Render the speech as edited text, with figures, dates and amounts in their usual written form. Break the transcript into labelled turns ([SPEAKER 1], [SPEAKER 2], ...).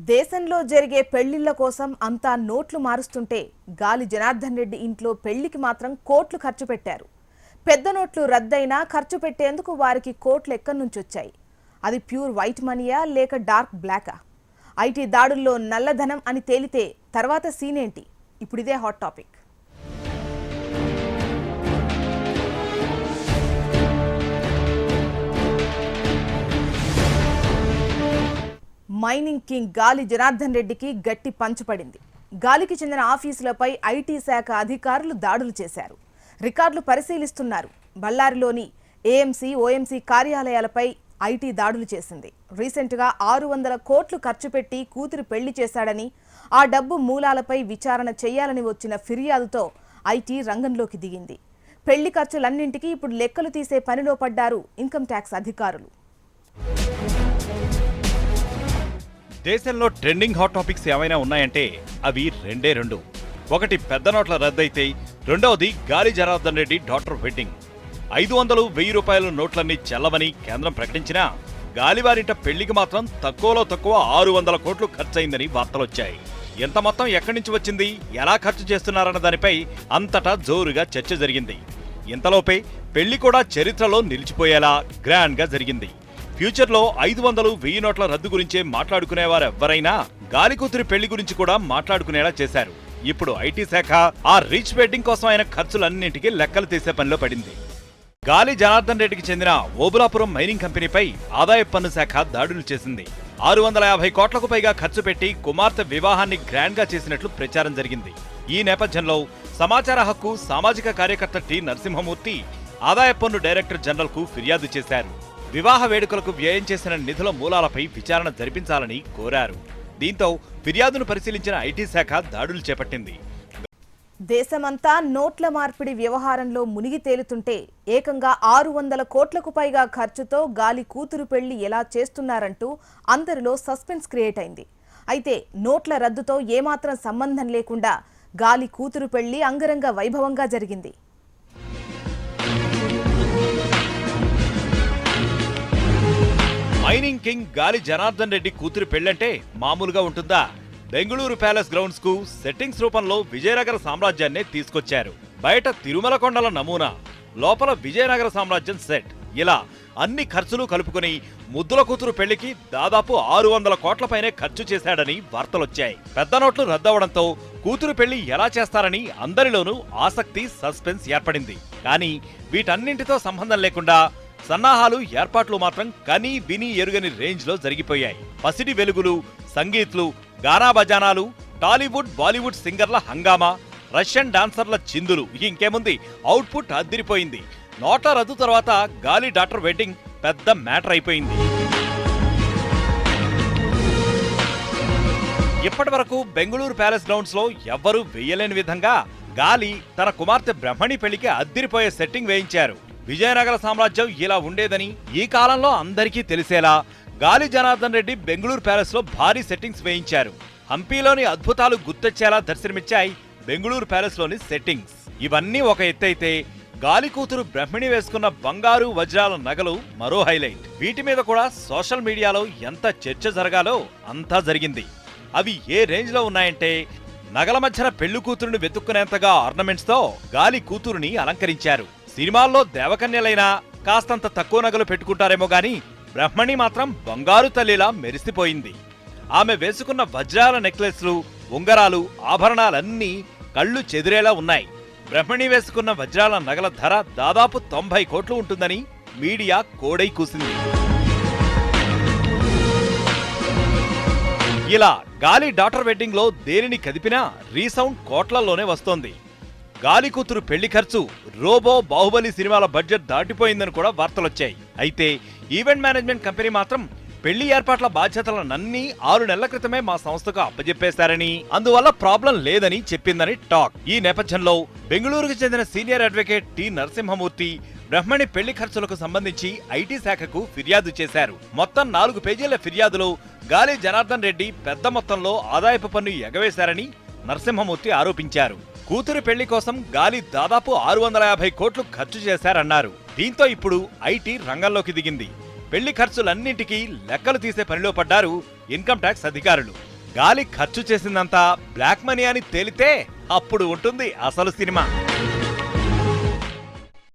[SPEAKER 1] దేశంలో జరిగే పెళ్లిళ్ల కోసం అంతా నోట్లు మారుస్తుంటే గాలి జనార్దన్ రెడ్డి ఇంట్లో పెళ్లికి మాత్రం కోట్లు ఖర్చు పెట్టారు. పెద్ద నోట్లు రద్దయినా ఖర్చు పెట్టేందుకు వారికి కోట్లు ఎక్కడి నుంచి వచ్చాయి? అది ప్యూర్ వైట్ మనీయా లేక డార్క్ బ్లాకా? ఐటీ దాడుల్లో నల్లధనం అని తేలితే తర్వాత సీన్ ఏంటి? ఇప్పుడు ఇదే హాట్ టాపిక్. మైనింగ్ కింగ్ గాలి జనార్దన్ రెడ్డికి గట్టి పంచుపడింది. గాలికి చెందిన ఆఫీసులపై ఐటీ శాఖ అధికారులు దాడులు చేశారు. రికార్డులు పరిశీలిస్తున్నారు. బళ్ళారిలోని ఏఎంసీ, ఓఎంసీ కార్యాలయాలపై ఐటీ దాడులు చేసింది. రీసెంట్గా 600 కోట్లు ఖర్చు పెట్టి కూతురు పెళ్లి చేశాడని, ఆ డబ్బు మూలాలపై విచారణ చేయాలని వచ్చిన ఫిర్యాదుతో ఐటీ రంగంలోకి దిగింది. పెళ్లి ఖర్చులన్నింటికీ ఇప్పుడు లెక్కలు తీసే పనిలో పడ్డారు ఇన్కమ్ ట్యాక్స్ అధికారులు.
[SPEAKER 2] దేశంలో ట్రెండింగ్ హాట్ టాపిక్స్ ఏమైనా ఉన్నాయంటే అవి రెండే రెండు. ఒకటి పెద్ద నోట్ల రద్దయితే, రెండవది గాలి జనార్దన్ రెడ్డి డాటర్ వెడ్డింగ్. 500, 1000 రూపాయల నోట్లన్నీ చెల్లవని కేంద్రం ప్రకటించినా గాలివారింట పెళ్లికి మాత్రం తక్కువలో తక్కువ 600 కోట్లు ఖర్చయిందని వార్తలొచ్చాయి. ఎంత మొత్తం ఎక్కడి నుంచి వచ్చింది, ఎలా ఖర్చు చేస్తున్నారన్న దానిపై అంతటా జోరుగా చర్చ జరిగింది. ఇంతలోపే పెళ్లి కూడా చరిత్రలో నిలిచిపోయేలా గ్రాండ్గా జరిగింది. ఫ్యూచర్లో 500, 1000 నోట్ల రద్దు గురించే మాట్లాడుకునేవారెవ్వరైనా గాలి కూతురి పెళ్లి గురించి కూడా మాట్లాడుకునేలా చేశారు. ఇప్పుడు ఐటీ శాఖ ఆ రిచ్ వెడ్డింగ్ కోసం ఆయన ఖర్చులన్నింటికీ లెక్కలు తీసే పనిలో పడింది. గాలి జనార్దన్ రెడ్డికి చెందిన ఓబులాపురం మైనింగ్ కంపెనీపై ఆదాయపు పన్ను శాఖ దాడులు చేసింది. 650 కోట్లకు పైగా ఖర్చు పెట్టి కుమార్తె వివాహాన్ని గ్రాండ్గా చేసినట్లు ప్రచారం జరిగింది. ఈ నేపథ్యంలో సమాచార హక్కు సామాజిక కార్యకర్త టి నరసింహమూర్తి ఆదాయపు పన్ను డైరెక్టర్ జనరల్కు ఫిర్యాదు చేశారు. వివాహ వేడుకలకు వ్యయం చేసిన నిధుల మూలాలపై విచారణ జరిపించాలని కోరారు. దీంతో ఫిర్యాదును పరిశీలించిన ఐటీ శాఖ దాడులు చేపట్టింది.
[SPEAKER 1] దేశమంతా నోట్ల మార్పిడి వ్యవహారంలో మునిగి తేలుతుంటే ఏకంగా 600 కోట్లకు పైగా ఖర్చుతో గాలి కూతురు పెళ్లి ఎలా చేస్తున్నారంటూ అందరిలో సస్పెన్స్ క్రియేట్ అయింది. అయితే నోట్ల రద్దుతో ఏమాత్రం సంబంధం లేకుండా గాలి కూతురు పెళ్లి అంగరంగ వైభవంగా జరిగింది.
[SPEAKER 2] మైనింగ్ కింగ్ గాలి జనార్దన్ రెడ్డి కూతురు పెళ్లంటే మామూలుగా ఉంటుందా? బెంగళూరు ప్యాలెస్ గ్రౌండ్స్ కు సెట్టింగ్స్ రూపంలో విజయనగర సామ్రాజ్యాన్నే తీసుకొచ్చారు. బయట తిరుమల కొండల నమూనా, లోపల విజయనగర సామ్రాజ్యం సెట్, ఇలా అన్ని ఖర్చులు కలుపుకొని ముద్దుల కూతురు పెళ్లికి దాదాపు 600 కోట్ల పైనే ఖర్చు చేశాడని వార్తలొచ్చాయి. పెద్ద నోట్లు రద్దవడంతో కూతురు పెళ్లి ఎలా చేస్తారని అందరిలోనూ ఆసక్తి, సస్పెన్స్ ఏర్పడింది. కానీ వీటన్నింటితో సంబంధం లేకుండా సన్నాహాలు, ఏర్పాట్లు మాత్రం కనీ విని ఎరుగని రేంజ్ లో జరిగిపోయాయి. పసిడి వెలుగులు, సంగీత్లు, గానా బజానాలు, టాలీవుడ్, బాలీవుడ్ సింగర్ల హంగామా, రష్యన్ డాన్సర్ల చిందులు, ఇంకేముంది అవుట్పుట్ అద్దిరిపోయింది. నోట్ల రద్దు తర్వాత గాలి డాటర్ వెడ్డింగ్ పెద్ద మ్యాటర్ అయిపోయింది. ఇప్పటి వరకు బెంగళూరు ప్యాలెస్ గ్రౌండ్స్ లో ఎవ్వరూ వేయలేని విధంగా గాలి తన కుమార్తె బ్రహ్మణి పెళ్లికి అద్దిరిపోయే సెట్టింగ్ వేయించారు. విజయనగర సామ్రాజ్యం ఇలా ఉండేదని ఈ కాలంలో అందరికీ తెలిసేలా గాలి జనార్దన్ రెడ్డి బెంగళూరు ప్యాలెస్ లో భారీ సెట్టింగ్స్ వేయించారు. హంపీలోని అద్భుతాలు గుర్తొచ్చేలా దర్శనమిచ్చాయి బెంగళూరు ప్యాలెస్ లోని సెట్టింగ్స్. ఇవన్నీ ఒక ఎత్తైతే గాలి కూతురు బ్రహ్మిణి వేసుకున్న బంగారు, వజ్రాల నగలు మరో హైలైట్. వీటి మీద కూడా సోషల్ మీడియాలో ఎంత చర్చ జరగాలో అంతా జరిగింది. అవి ఏ రేంజ్ లో ఉన్నాయంటే నగల మధ్యన పెళ్లి కూతురుని వెతుక్కునేంతగా ఆర్నమెంట్స్ తో గాలి కూతురుని అలంకరించారు. సినిమాల్లో దేవకన్యలైనా కాస్తంత తక్కువ నగలు పెట్టుకుంటారేమో గాని బ్రహ్మణి మాత్రం బంగారు తల్లిలా మెరిసిపోయింది. ఆమె వేసుకున్న వజ్రాల నెక్లెస్లు, ఉంగరాలు, ఆభరణాలన్నీ కళ్ళు చెదిరేలా ఉన్నాయి. బ్రహ్మణి వేసుకున్న వజ్రాల నగల ధర దాదాపు 90 కోట్లు ఉంటుందని మీడియా కోడై కూసింది. ఇలా గాలి డాటర్ వెడ్డింగ్ లో దేనిని కదిపినా రీసౌండ్ కోట్లలోనే వస్తోంది. గాలి కూతురు పెళ్లి ఖర్చు రోబో, బాహుబలి సినిమాల బడ్జెట్ దాటిపోయిందని కూడా వార్తలొచ్చాయి. అయితే ఈవెంట్ మేనేజ్మెంట్ కంపెనీ మాత్రం పెళ్లి ఏర్పాట్ల బాధ్యతలనన్నీ 6 నెలల క్రితమే మా సంస్థకు అప్పజెప్పేశారని, అందువల్ల ప్రాబ్లం లేదని చెప్పిందని టాక్. ఈ నేపథ్యంలో బెంగళూరుకు చెందిన సీనియర్ అడ్వకేట్ టి నరసింహమూర్తి బ్రహ్మణి పెళ్లి ఖర్చులకు సంబంధించి ఐటీ శాఖకు ఫిర్యాదు చేశారు. మొత్తం 4 పేజీల ఫిర్యాదులో గాలి జనార్దన్ రెడ్డి పెద్ద మొత్తంలో ఆదాయపు పన్ను ఎగవేశారని నరసింహమూర్తి ఆరోపించారు. కూతురు పెళ్లి కోసం గాలి దాదాపు 650 కోట్లు ఖర్చు చేశారన్నారు. దీంతో ఇప్పుడు ఐటీ రంగంలోకి దిగింది. పెళ్లి ఖర్చులన్నింటికీ లెక్కలు తీసే పనిలో పడ్డారు ఇన్కమ్ ట్యాక్స్ అధికారులు. గాలి ఖర్చు చేసిందంతా బ్లాక్ మనీ అని తేలితే అప్పుడు ఉంటుంది అసలు సినిమా.